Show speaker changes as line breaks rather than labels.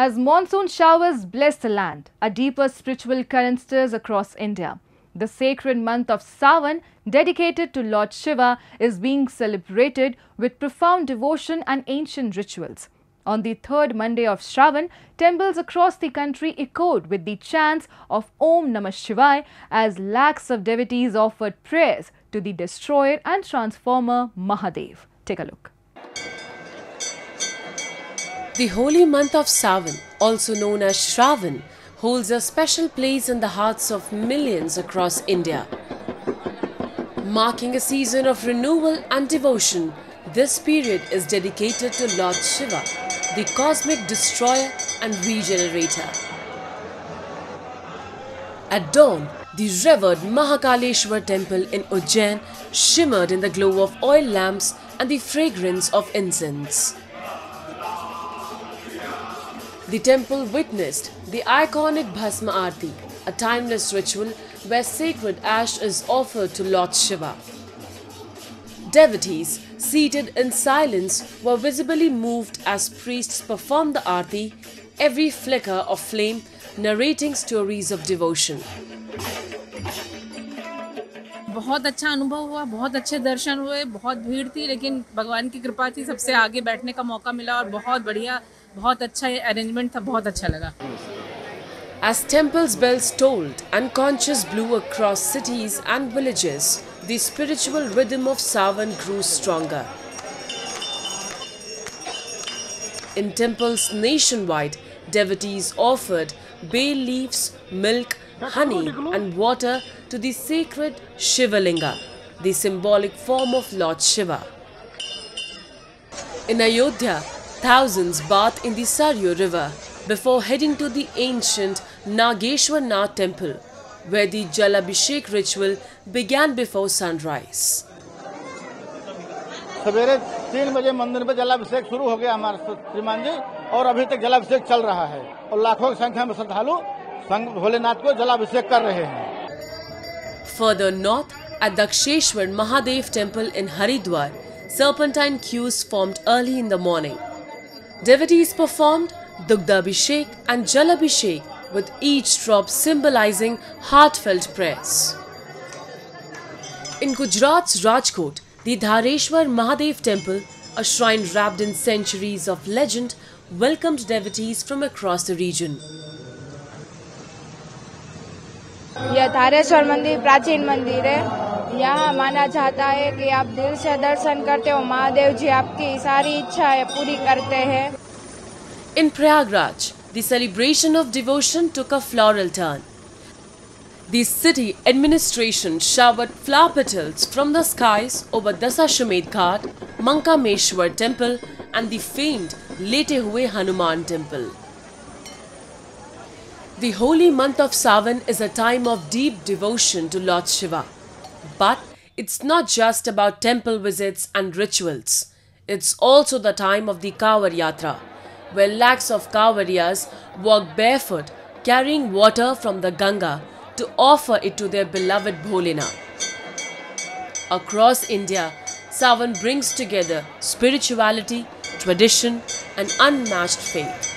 As monsoon showers bless the land, a deeper spiritual current stirs across India. The sacred month of Sawan, dedicated to Lord Shiva, is being celebrated with profound devotion and ancient rituals. On the third Monday of Shravan, temples across the country echoed with the chants of Om Namah Shivaya as lakhs of devotees offered prayers to the destroyer and transformer Mahadev. Take a look.
The holy month of Sawan, also known as Shravan, holds a special place in the hearts of millions across India. Marking a season of renewal and devotion, this period is dedicated to Lord Shiva, the cosmic destroyer and regenerator. At dawn, the revered Mahakaleshwar temple in Ujjain shimmered in the glow of oil lamps and the fragrance of incense. The temple witnessed the iconic Bhasma Aarti, a timeless ritual where sacred ash is offered to Lord Shiva. Devotees, seated in silence, were visibly moved as priests performed the Aarti, every flicker of flame narrating stories of devotion.
बहुत अच्छा अनुभव हुआ, बहुत अच्छे दर्शन हुए, बहुत भीड़ थी, लेकिन भगवान की कृपा थी, सबसे आगे बैठने का मौका मिला और बहुत बढ़िया, बहुत अच्छा अरेंजमेंट था, बहुत अच्छा लगा.
As temples' bells tolled and conches blew across cities and villages, the spiritual rhythm of Sawan grew stronger. In temples nationwide, devotees offered bay leaves, milk, honey and water to the sacred Shivalinga, the symbolic form of Lord Shiva. In Ayodhya, thousands bathed in the Saryu river before heading to the ancient Nageshwar Nath temple, where the Jalabhishek ritual began before sunrise.
सवेरे 3 बजे मंदिर में जलाभिषेक शुरू हो गया हमारे श्रीमान जी और अभी तक जलाभिषेक चल रहा है और लाखों की संख्या में श्रद्धालु भोलेनाथ को जलाभिषेक कर रहे हैं.
Further north, at Daksheshwar Mahadev temple in Haridwar, serpentine queues formed early in the morning. Devotees performed Dugdhabhishek and Jalabhishek, with each drop symbolizing heartfelt prayers. In Gujarat's Rajkot, the Dhareshwar Mahadev temple, a shrine wrapped in centuries of legend, welcomed devotees from across the region.
यह धारेश्वर मंदिर प्राचीन मंदिर है. यहाँ माना जाता है कि आप दिल से दर्शन करते हो, महादेव जी आपकी सारी इच्छाएं पूरी करते हैं.
In Prayagraj, the celebration of devotion took a floral turn. The city administration showered flower petals from the skies over Dasashwamedh Ghat, Mankameshwar temple and the famed Lete Hue Hanuman temple. The holy month of Sawan is a time of deep devotion to Lord Shiva. But it's not just about temple visits and rituals. It's also the time of the Kawar Yatra, where lakhs of Kawariyas walk barefoot, carrying water from the Ganga to offer it to their beloved Bholenath. Across India, Sawan brings together spirituality, tradition and unmatched faith.